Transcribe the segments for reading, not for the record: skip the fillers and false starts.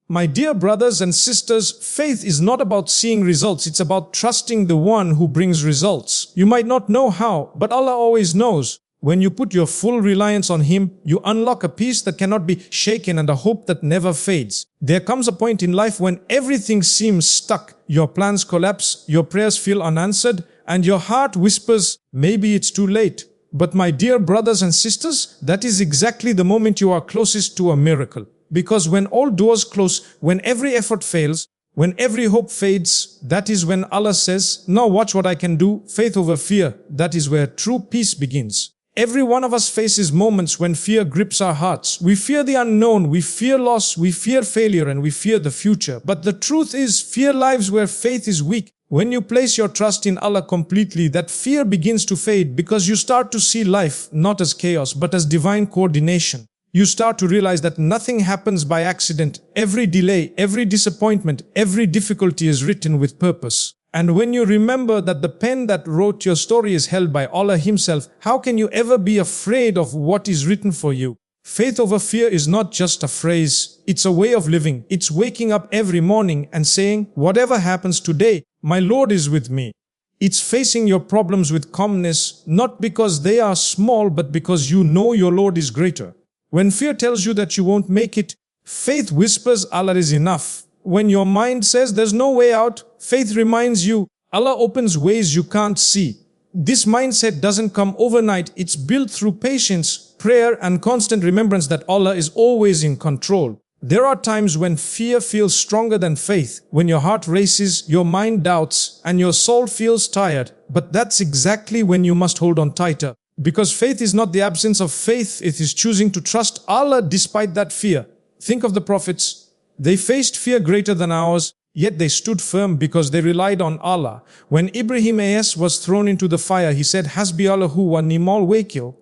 My dear brothers and sisters, faith is not about seeing results, it's about trusting the one who brings results. You might not know how, but Allah always knows. When you put your full reliance on Him, you unlock a peace that cannot be shaken and a hope that never fades. There comes a point in life when everything seems stuck. Your plans collapse, your prayers feel unanswered, and your heart whispers, maybe it's too late. But my dear brothers and sisters, that is exactly the moment you are closest to a miracle. Because when all doors close, when every effort fails, when every hope fades, that is when Allah says, now watch what I can do, faith over fear. That is where true peace begins. Every one of us faces moments when fear grips our hearts. We fear the unknown, we fear loss, we fear failure, and we fear the future. But the truth is, fear lives where faith is weak. When you place your trust in Allah completely, that fear begins to fade because you start to see life not as chaos, but as divine coordination. You start to realize that nothing happens by accident. Every delay, every disappointment, every difficulty is written with purpose. And when you remember that the pen that wrote your story is held by Allah Himself, how can you ever be afraid of what is written for you? Faith over fear is not just a phrase, it's a way of living. It's waking up every morning and saying, whatever happens today, my Lord is with me. It's facing your problems with calmness, not because they are small, but because you know your Lord is greater. When fear tells you that you won't make it, faith whispers Allah is enough. When your mind says there's no way out, faith reminds you Allah opens ways you can't see. This mindset doesn't come overnight, it's built through patience, prayer, and constant remembrance that Allah is always in control. There are times when fear feels stronger than faith, when your heart races, your mind doubts, and your soul feels tired. But that's exactly when you must hold on tighter. Because faith is not the absence of faith, it is choosing to trust Allah despite that fear. Think of the prophets. They faced fear greater than ours, yet they stood firm because they relied on Allah. When Ibrahim A.S. was thrown into the fire, he said, Hasbi Allahu wa ni'mal wakil.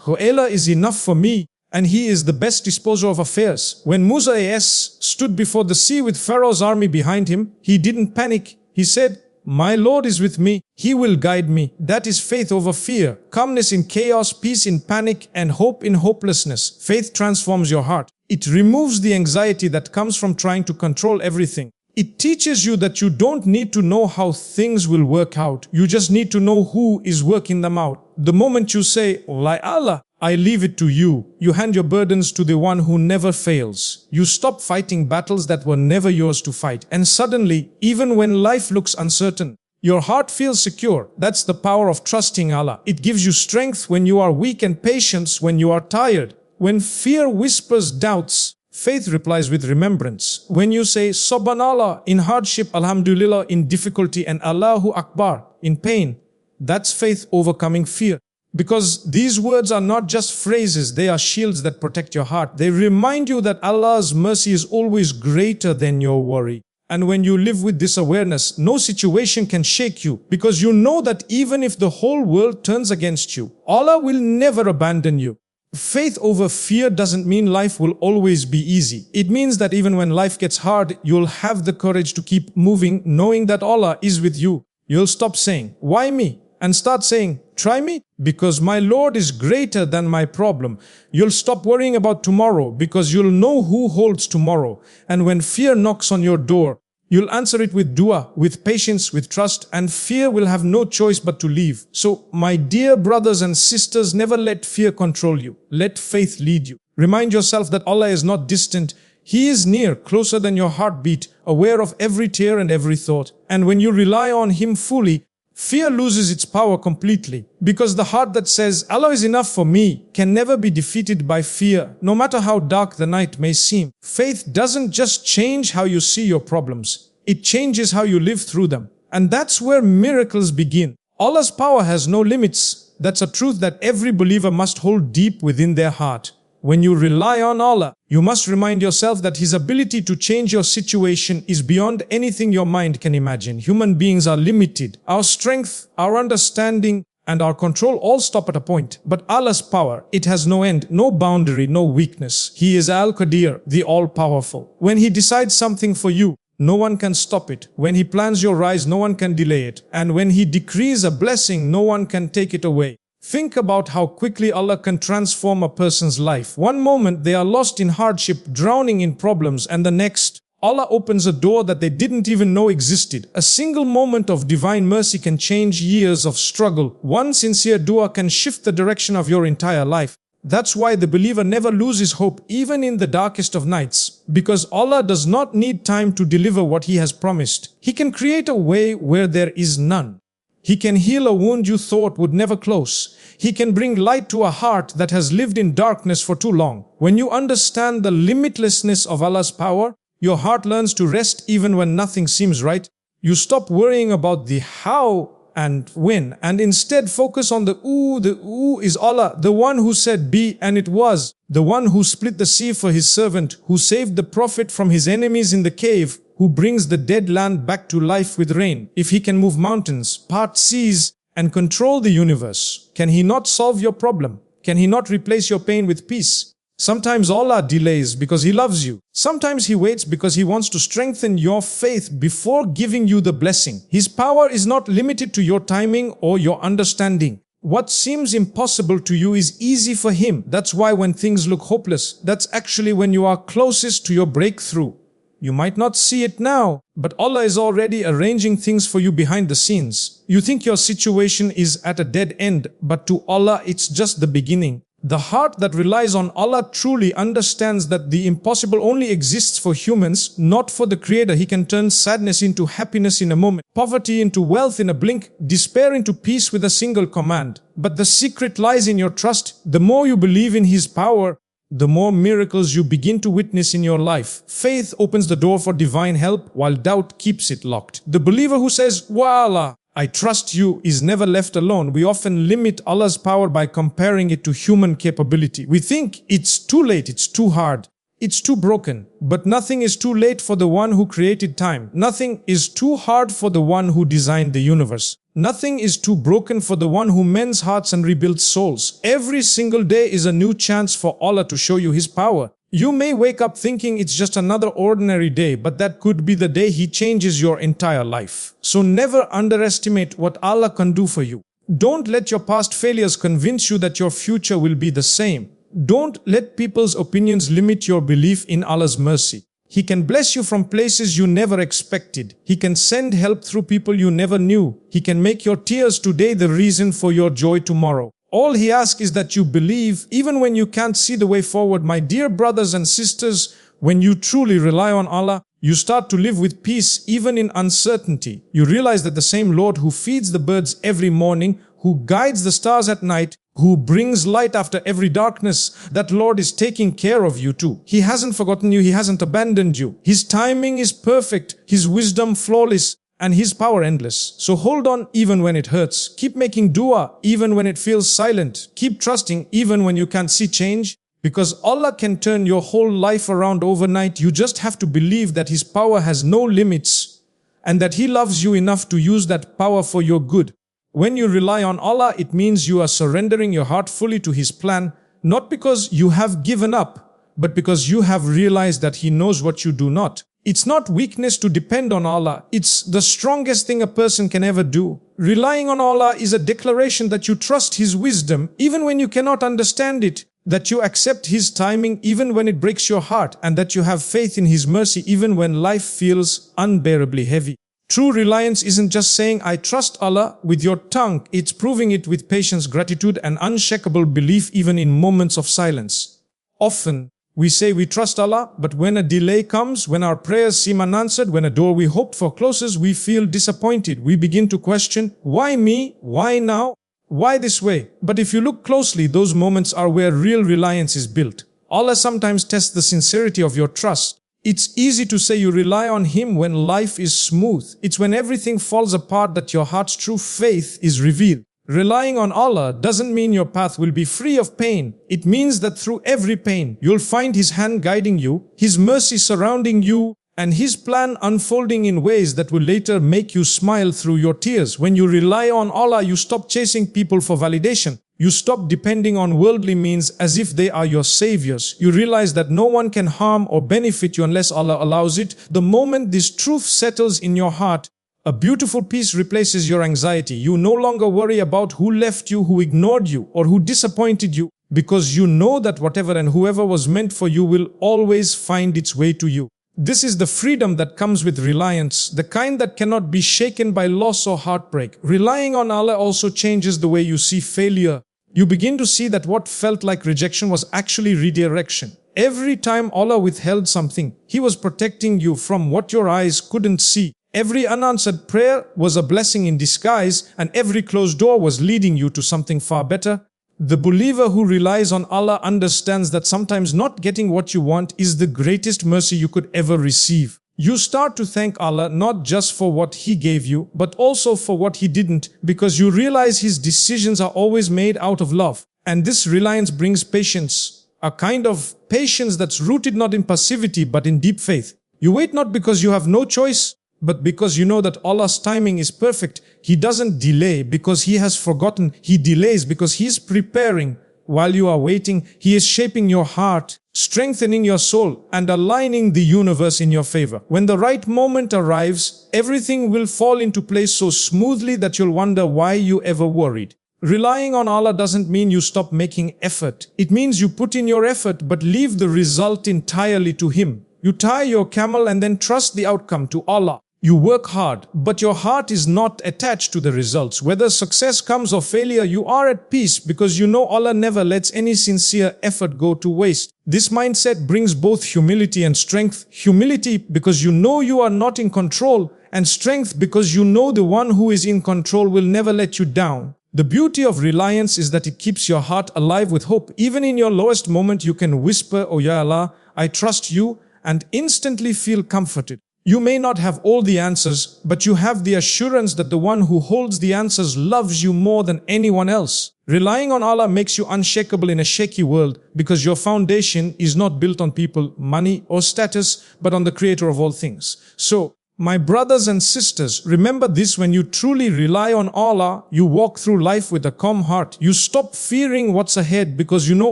Allah is enough for me, and He is the best disposer of affairs. When Musa A.S. stood before the sea with Pharaoh's army behind him, he didn't panic. He said, my Lord is with me, He will guide me. That is faith over fear, calmness in chaos, peace in panic, and hope in hopelessness. Faith transforms your heart. It removes the anxiety that comes from trying to control everything. It teaches you that you don't need to know how things will work out. You just need to know who is working them out. The moment you say, By Allah, I leave it to you, you hand your burdens to the one who never fails. You stop fighting battles that were never yours to fight. And suddenly, even when life looks uncertain, your heart feels secure. That's the power of trusting Allah. It gives you strength when you are weak and patience when you are tired. When fear whispers doubts, faith replies with remembrance. When you say Subhanallah in hardship, Alhamdulillah in difficulty, and Allahu Akbar in pain, that's faith overcoming fear. Because these words are not just phrases, they are shields that protect your heart. They remind you that Allah's mercy is always greater than your worry. And when you live with this awareness, no situation can shake you, because you know that even if the whole world turns against you, Allah will never abandon you. Faith over fear doesn't mean life will always be easy. It means that even when life gets hard, you'll have the courage to keep moving, knowing that Allah is with you. You'll stop saying, why me? And start saying, try me, because my Lord is greater than my problem. You'll stop worrying about tomorrow, because you'll know who holds tomorrow. And when fear knocks on your door, you'll answer it with dua, with patience, with trust, and fear will have no choice but to leave. So, my dear brothers and sisters, never let fear control you. Let faith lead you. Remind yourself that Allah is not distant. He is near, closer than your heartbeat, aware of every tear and every thought. And when you rely on Him fully, fear loses its power completely, because the heart that says, Allah is enough for me, can never be defeated by fear, no matter how dark the night may seem. Faith doesn't just change how you see your problems, it changes how you live through them. And that's where miracles begin. Allah's power has no limits. That's a truth that every believer must hold deep within their heart. When you rely on Allah, you must remind yourself that His ability to change your situation is beyond anything your mind can imagine. Human beings are limited. Our strength, our understanding, and our control all stop at a point. But Allah's power, it has no end, no boundary, no weakness. He is Al-Qadir, the all-powerful. When He decides something for you, no one can stop it. When He plans your rise, no one can delay it. And when He decrees a blessing, no one can take it away. Think about how quickly Allah can transform a person's life. One moment they are lost in hardship, drowning in problems, and the next, Allah opens a door that they didn't even know existed. A single moment of divine mercy can change years of struggle. One sincere dua can shift the direction of your entire life. That's why the believer never loses hope even in the darkest of nights. Because Allah does not need time to deliver what He has promised. He can create a way where there is none. He can heal a wound you thought would never close. He can bring light to a heart that has lived in darkness for too long. When you understand the limitlessness of Allah's power, your heart learns to rest even when nothing seems right. You stop worrying about the how and when, and instead focus on the ooh. The ooh is Allah, the one who said be and it was, the one who split the sea for His servant, who saved the Prophet from his enemies in the cave, who brings the dead land back to life with rain. If He can move mountains, part seas, and control the universe, can He not solve your problem? Can He not replace your pain with peace? Sometimes Allah delays because He loves you. Sometimes He waits because He wants to strengthen your faith before giving you the blessing. His power is not limited to your timing or your understanding. What seems impossible to you is easy for Him. That's why when things look hopeless, that's actually when you are closest to your breakthrough. You might not see it now, but Allah is already arranging things for you behind the scenes. You think your situation is at a dead end, but to Allah it's just the beginning. The heart that relies on Allah truly understands that the impossible only exists for humans, not for the Creator. He can turn sadness into happiness in a moment, poverty into wealth in a blink, despair into peace with a single command. But the secret lies in your trust. The more you believe in His power, the more miracles you begin to witness in your life. Faith opens the door for divine help, while doubt keeps it locked. The believer who says, "Wallah, I trust you," is never left alone. We often limit Allah's power by comparing it to human capability. We think it's too late, it's too hard, it's too broken. But nothing is too late for the one who created time. Nothing is too hard for the one who designed the universe. Nothing is too broken for the one who mends hearts and rebuilds souls. Every single day is a new chance for Allah to show you His power. You may wake up thinking it's just another ordinary day, but that could be the day He changes your entire life. So never underestimate what Allah can do for you. Don't let your past failures convince you that your future will be the same. Don't let people's opinions limit your belief in Allah's mercy. He can bless you from places you never expected. He can send help through people you never knew. He can make your tears today the reason for your joy tomorrow. All He asks is that you believe, even when you can't see the way forward. My dear brothers and sisters, when you truly rely on Allah, you start to live with peace even in uncertainty. You realize that the same Lord who feeds the birds every morning, who guides the stars at night, who brings light after every darkness, that Lord is taking care of you too. He hasn't forgotten you, He hasn't abandoned you. His timing is perfect, His wisdom flawless, and His power endless. So hold on even when it hurts. Keep making dua even when it feels silent. Keep trusting even when you can't see change. Because Allah can turn your whole life around overnight. You just have to believe that His power has no limits and that He loves you enough to use that power for your good. When you rely on Allah, it means you are surrendering your heart fully to His plan, not because you have given up, but because you have realized that He knows what you do not. It's not weakness to depend on Allah. It's the strongest thing a person can ever do. Relying on Allah is a declaration that you trust His wisdom even when you cannot understand it, that you accept His timing even when it breaks your heart, and that you have faith in His mercy even when life feels unbearably heavy. True reliance isn't just saying, "I trust Allah" with your tongue. It's proving it with patience, gratitude, and unshakable belief even in moments of silence. Often, we say we trust Allah, but when a delay comes, when our prayers seem unanswered, when a door we hoped for closes, we feel disappointed. We begin to question, why me? Why now? Why this way? But if you look closely, those moments are where real reliance is built. Allah sometimes tests the sincerity of your trust. It's easy to say you rely on Him when life is smooth. It's when everything falls apart that your heart's true faith is revealed. Relying on Allah doesn't mean your path will be free of pain. It means that through every pain, you'll find His hand guiding you, His mercy surrounding you, and His plan unfolding in ways that will later make you smile through your tears. When you rely on Allah, you stop chasing people for validation. You stop depending on worldly means as if they are your saviors. You realize that no one can harm or benefit you unless Allah allows it. The moment this truth settles in your heart, a beautiful peace replaces your anxiety. You no longer worry about who left you, who ignored you, or who disappointed you, because you know that whatever and whoever was meant for you will always find its way to you. This is the freedom that comes with reliance, the kind that cannot be shaken by loss or heartbreak. Relying on Allah also changes the way you see failure. You begin to see that what felt like rejection was actually redirection. Every time Allah withheld something, He was protecting you from what your eyes couldn't see. Every unanswered prayer was a blessing in disguise, and every closed door was leading you to something far better. The believer who relies on Allah understands that sometimes not getting what you want is the greatest mercy you could ever receive. You start to thank Allah not just for what He gave you, but also for what He didn't, because you realize His decisions are always made out of love. And this reliance brings patience, a kind of patience that's rooted not in passivity but in deep faith. You wait not because you have no choice, but because you know that Allah's timing is perfect. He doesn't delay because He has forgotten. He delays because He is preparing. While you are waiting, He is shaping your heart, strengthening your soul, and aligning the universe in your favor. When the right moment arrives, everything will fall into place so smoothly that you'll wonder why you ever worried. Relying on Allah doesn't mean you stop making effort. It means you put in your effort but leave the result entirely to Him. You tie your camel and then trust the outcome to Allah. You work hard, but your heart is not attached to the results. Whether success comes or failure, you are at peace because you know Allah never lets any sincere effort go to waste. This mindset brings both humility and strength. Humility because you know you are not in control, and strength because you know the one who is in control will never let you down. The beauty of reliance is that it keeps your heart alive with hope. Even in your lowest moment, you can whisper, "Oh Ya Allah, I trust you," and instantly feel comforted. You may not have all the answers, but you have the assurance that the one who holds the answers loves you more than anyone else. Relying on Allah makes you unshakable in a shaky world because your foundation is not built on people, money, or status, but on the Creator of all things. So, my brothers and sisters, remember this: when you truly rely on Allah, you walk through life with a calm heart. You stop fearing what's ahead because you know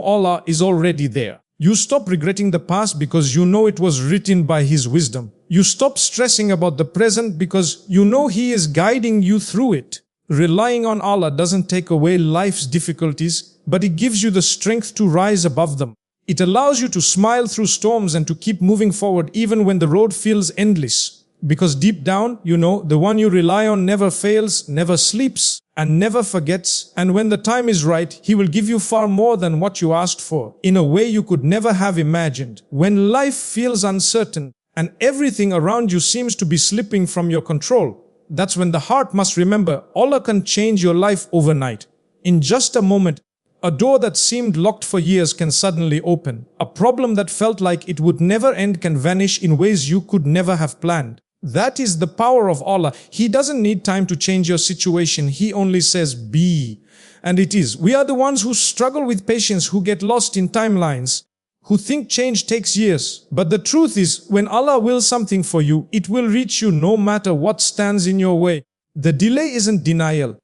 Allah is already there. You stop regretting the past because you know it was written by His wisdom. You stop stressing about the present because you know He is guiding you through it. Relying on Allah doesn't take away life's difficulties, but it gives you the strength to rise above them. It allows you to smile through storms and to keep moving forward even when the road feels endless. Because deep down, you know, the one you rely on never fails, never sleeps, and never forgets, and when the time is right, He will give you far more than what you asked for, in a way you could never have imagined. When life feels uncertain, and everything around you seems to be slipping from your control, that's when the heart must remember Allah can change your life overnight. In just a moment, a door that seemed locked for years can suddenly open. A problem that felt like it would never end can vanish in ways you could never have planned. That is the power of Allah. He doesn't need time to change your situation. He only says, be. And it is. We are the ones who struggle with patience, who get lost in timelines, who think change takes years. But the truth is, when Allah wills something for you, it will reach you no matter what stands in your way. The delay isn't denial,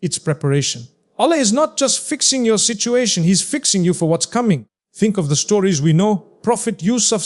it's preparation. Allah is not just fixing your situation, He's fixing you for what's coming. Think of the stories we know. Prophet Yusuf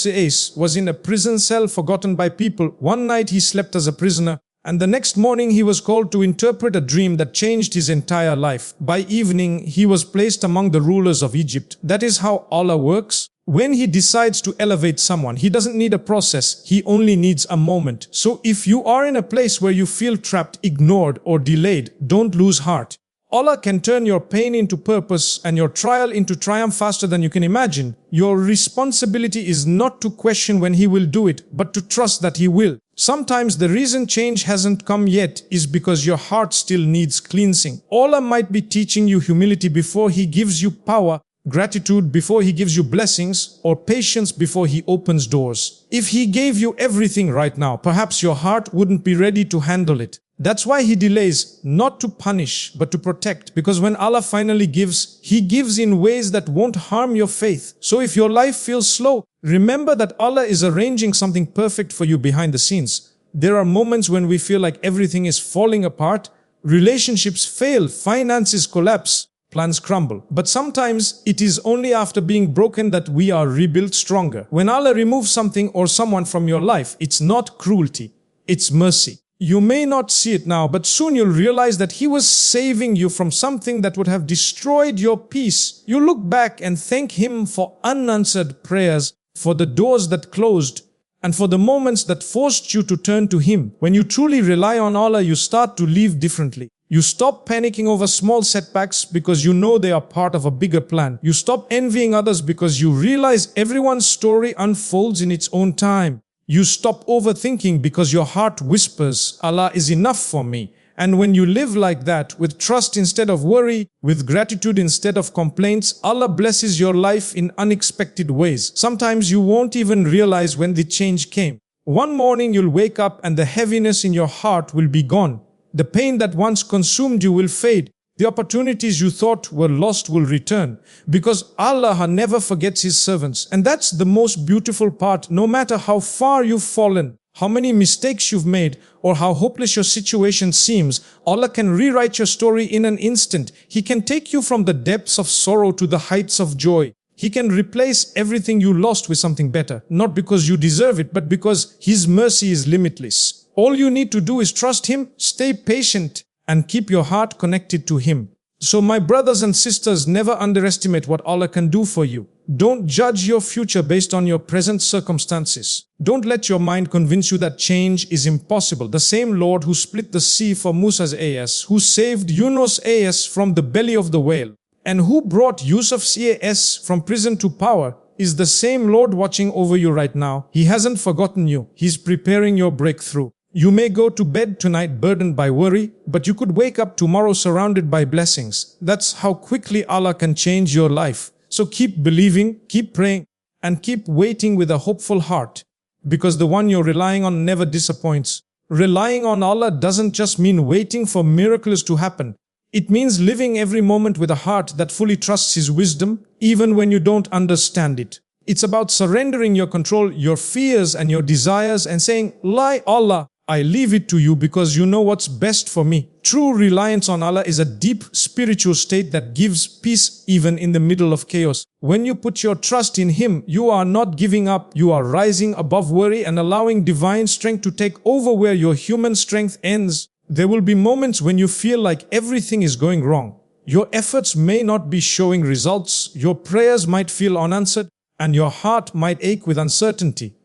was in a prison cell forgotten by people. One night he slept as a prisoner, and the next morning he was called to interpret a dream that changed his entire life. By evening, he was placed among the rulers of Egypt. That is how Allah works. When He decides to elevate someone, He doesn't need a process, He only needs a moment. So if you are in a place where you feel trapped, ignored, or delayed, don't lose heart. Allah can turn your pain into purpose and your trial into triumph faster than you can imagine. Your responsibility is not to question when He will do it, but to trust that He will. Sometimes the reason change hasn't come yet is because your heart still needs cleansing. Allah might be teaching you humility before He gives you power, gratitude before He gives you blessings, or patience before He opens doors. If He gave you everything right now, perhaps your heart wouldn't be ready to handle it. That's why He delays, not to punish, but to protect. Because when Allah finally gives, He gives in ways that won't harm your faith. So if your life feels slow, remember that Allah is arranging something perfect for you behind the scenes. There are moments when we feel like everything is falling apart, relationships fail, finances collapse, plans crumble. But sometimes it is only after being broken that we are rebuilt stronger. When Allah removes something or someone from your life, it's not cruelty, it's mercy. You may not see it now, but soon you'll realize that He was saving you from something that would have destroyed your peace. You look back and thank Him for unanswered prayers, for the doors that closed, and for the moments that forced you to turn to Him. When you truly rely on Allah, you start to live differently. You stop panicking over small setbacks because you know they are part of a bigger plan. You stop envying others because you realize everyone's story unfolds in its own time. You stop overthinking because your heart whispers, Allah is enough for me. And when you live like that, with trust instead of worry, with gratitude instead of complaints, Allah blesses your life in unexpected ways. Sometimes you won't even realize when the change came. One morning you'll wake up and the heaviness in your heart will be gone. The pain that once consumed you will fade. The opportunities you thought were lost will return. Because Allah never forgets His servants. And that's the most beautiful part. No matter how far you've fallen, how many mistakes you've made, or how hopeless your situation seems, Allah can rewrite your story in an instant. He can take you from the depths of sorrow to the heights of joy. He can replace everything you lost with something better, not because you deserve it, but because His mercy is limitless. All you need to do is trust Him, stay patient, and keep your heart connected to Him. So my brothers and sisters, never underestimate what Allah can do for you. Don't judge your future based on your present circumstances. Don't let your mind convince you that change is impossible. The same Lord who split the sea for Musa's AS, who saved Yunus AS from the belly of the whale, and who brought Yusuf's AS from prison to power, is the same Lord watching over you right now. He hasn't forgotten you. He's preparing your breakthrough. You may go to bed tonight burdened by worry, but you could wake up tomorrow surrounded by blessings. That's how quickly Allah can change your life. So keep believing, keep praying, and keep waiting with a hopeful heart, because the one you're relying on never disappoints. Relying on Allah doesn't just mean waiting for miracles to happen. It means living every moment with a heart that fully trusts His wisdom, even when you don't understand it. It's about surrendering your control, your fears and your desires, and saying, "Lie, Allah, I leave it to you because you know what's best for me." True reliance on Allah is a deep spiritual state that gives peace even in the middle of chaos. When you put your trust in Him, you are not giving up, you are rising above worry and allowing divine strength to take over where your human strength ends. There will be moments when you feel like everything is going wrong. Your efforts may not be showing results, your prayers might feel unanswered, and your heart might ache with uncertainty.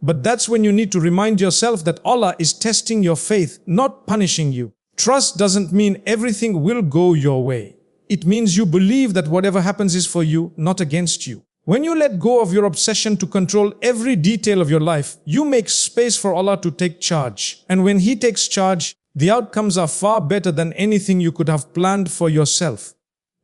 But that's when you need to remind yourself that Allah is testing your faith, not punishing you. Trust doesn't mean everything will go your way. It means you believe that whatever happens is for you, not against you. When you let go of your obsession to control every detail of your life, you make space for Allah to take charge. And when He takes charge, the outcomes are far better than anything you could have planned for yourself.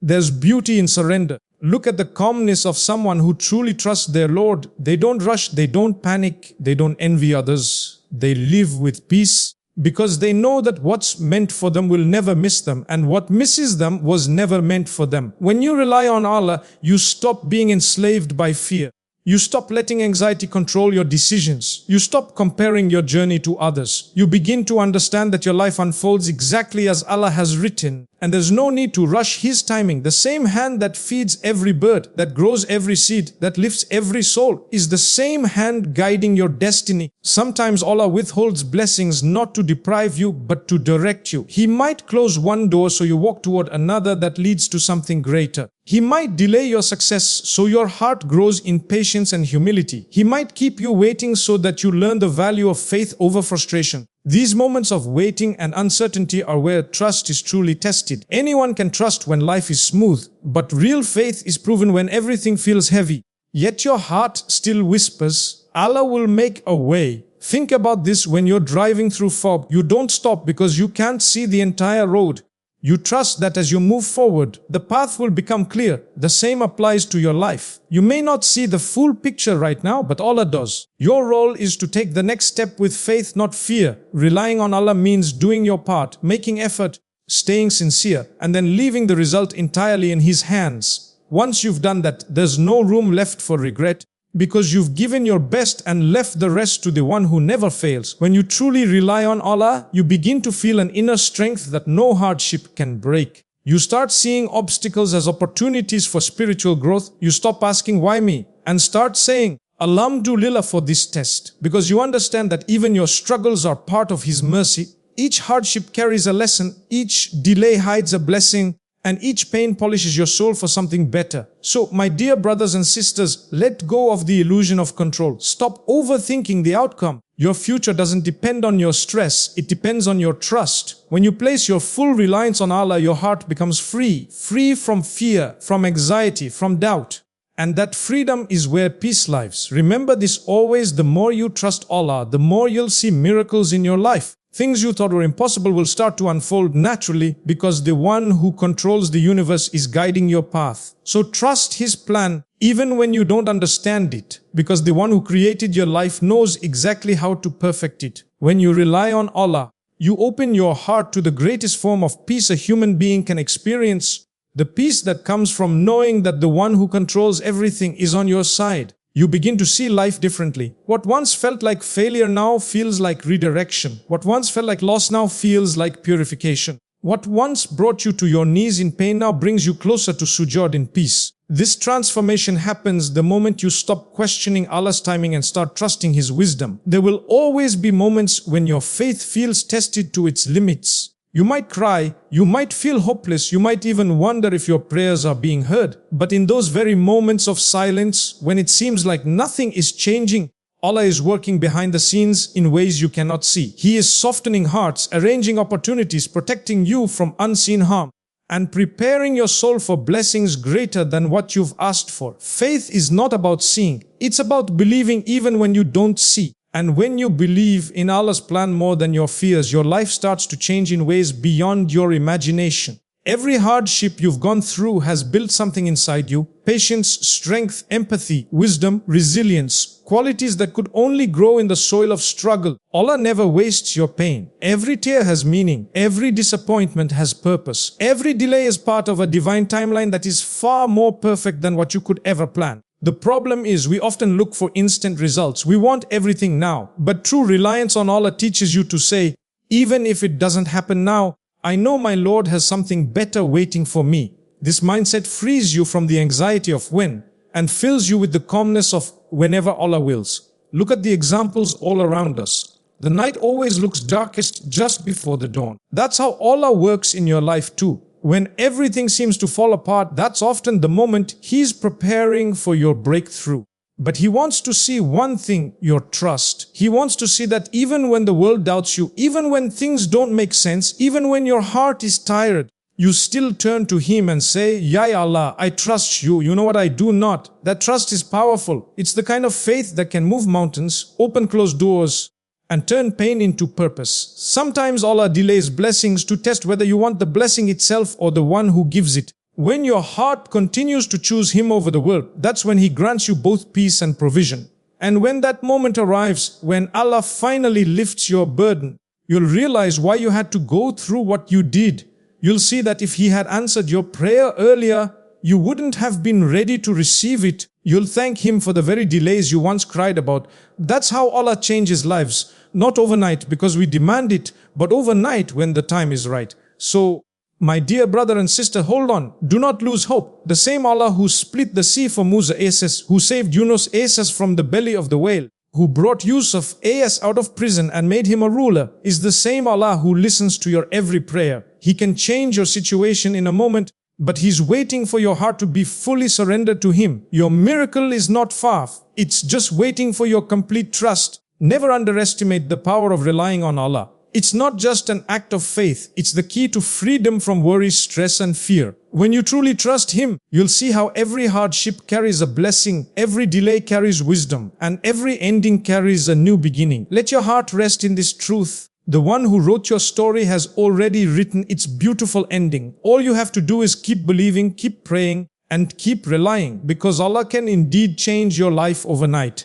There's beauty in surrender. Look at the calmness of someone who truly trusts their Lord. They don't rush, they don't panic, they don't envy others. They live with peace because they know that what's meant for them will never miss them, and what misses them was never meant for them. When you rely on Allah, you stop being enslaved by fear. You stop letting anxiety control your decisions. You stop comparing your journey to others. You begin to understand that your life unfolds exactly as Allah has written, and there's no need to rush His timing. The same hand that feeds every bird, that grows every seed, that lifts every soul, is the same hand guiding your destiny. Sometimes Allah withholds blessings not to deprive you, but to direct you. He might close one door so you walk toward another that leads to something greater. He might delay your success so your heart grows in patience and humility. He might keep you waiting so that you learn the value of faith over frustration. These moments of waiting and uncertainty are where trust is truly tested. Anyone can trust when life is smooth, but real faith is proven when everything feels heavy. Yet your heart still whispers, Allah will make a way. Think about this when you're driving through fog. You don't stop because you can't see the entire road. You trust that as you move forward, the path will become clear. The same applies to your life. You may not see the full picture right now, but Allah does. Your role is to take the next step with faith, not fear. Relying on Allah means doing your part, making effort, staying sincere, and then leaving the result entirely in His hands. Once you've done that, there's no room left for regret, because you've given your best and left the rest to the one who never fails. When you truly rely on Allah, you begin to feel an inner strength that no hardship can break. You start seeing obstacles as opportunities for spiritual growth. You stop asking, "Why me?" and start saying, "Alhamdulillah for this test," because you understand that even your struggles are part of His mercy. Each hardship carries a lesson, each delay hides a blessing, And each pain polishes your soul for something better. So, my dear brothers and sisters, let go of the illusion of control. Stop overthinking the outcome. Your future doesn't depend on your stress, it depends on your trust. When you place your full reliance on Allah, your heart becomes free. Free from fear, from anxiety, from doubt. And that freedom is where peace lives. Remember this always: the more you trust Allah, the more you'll see miracles in your life. Things you thought were impossible will start to unfold naturally because the one who controls the universe is guiding your path. So trust His plan even when you don't understand it, because the one who created your life knows exactly how to perfect it. When you rely on Allah, you open your heart to the greatest form of peace a human being can experience. The peace that comes from knowing that the one who controls everything is on your side. You begin to see life differently. What once felt like failure now feels like redirection. What once felt like loss now feels like purification. What once brought you to your knees in pain now brings you closer to sujood in peace. This transformation happens the moment you stop questioning Allah's timing and start trusting His wisdom. There will always be moments when your faith feels tested to its limits. You might cry, you might feel hopeless, you might even wonder if your prayers are being heard. But in those very moments of silence, when it seems like nothing is changing, Allah is working behind the scenes in ways you cannot see. He is softening hearts, arranging opportunities, protecting you from unseen harm, and preparing your soul for blessings greater than what you've asked for. Faith is not about seeing, it's about believing even when you don't see. And when you believe in Allah's plan more than your fears, your life starts to change in ways beyond your imagination. Every hardship you've gone through has built something inside you: patience, strength, empathy, wisdom, resilience, qualities that could only grow in the soil of struggle. Allah never wastes your pain. Every tear has meaning. Every disappointment has purpose. Every delay is part of a divine timeline that is far more perfect than what you could ever plan. The problem is we often look for instant results. We want everything now. But true reliance on Allah teaches you to say, even if it doesn't happen now, I know my Lord has something better waiting for me. This mindset frees you from the anxiety of when and fills you with the calmness of whenever Allah wills. Look at the examples all around us. The night always looks darkest just before the dawn. That's how Allah works in your life too. When everything seems to fall apart, that's often the moment He's preparing for your breakthrough. But He wants to see one thing: your trust. He wants to see that even when the world doubts you, even when things don't make sense, even when your heart is tired, you still turn to Him and say, Ya Allah, I trust You. You know what I do not. That trust is powerful. It's the kind of faith that can move mountains, open closed doors, and turn pain into purpose. Sometimes Allah delays blessings to test whether you want the blessing itself or the one who gives it. When your heart continues to choose Him over the world, that's when He grants you both peace and provision. And when that moment arrives, when Allah finally lifts your burden, you'll realize why you had to go through what you did. You'll see that if He had answered your prayer earlier, you wouldn't have been ready to receive it. You'll thank Him for the very delays you once cried about. That's how Allah changes lives. Not overnight because we demand it, but overnight when the time is right. So, my dear brother and sister, hold on. Do not lose hope. The same Allah who split the sea for Musa AS, who saved Yunus AS from the belly of the whale, who brought Yusuf AS out of prison and made him a ruler, is the same Allah who listens to your every prayer. He can change your situation in a moment, but He's waiting for your heart to be fully surrendered to Him. Your miracle is not far. It's just waiting for your complete trust. Never underestimate the power of relying on Allah. It's not just an act of faith, it's the key to freedom from worry, stress and fear. When you truly trust Him, you'll see how every hardship carries a blessing, every delay carries wisdom, and every ending carries a new beginning. Let your heart rest in this truth. The one who wrote your story has already written its beautiful ending. All you have to do is keep believing, keep praying, and keep relying, because Allah can indeed change your life overnight.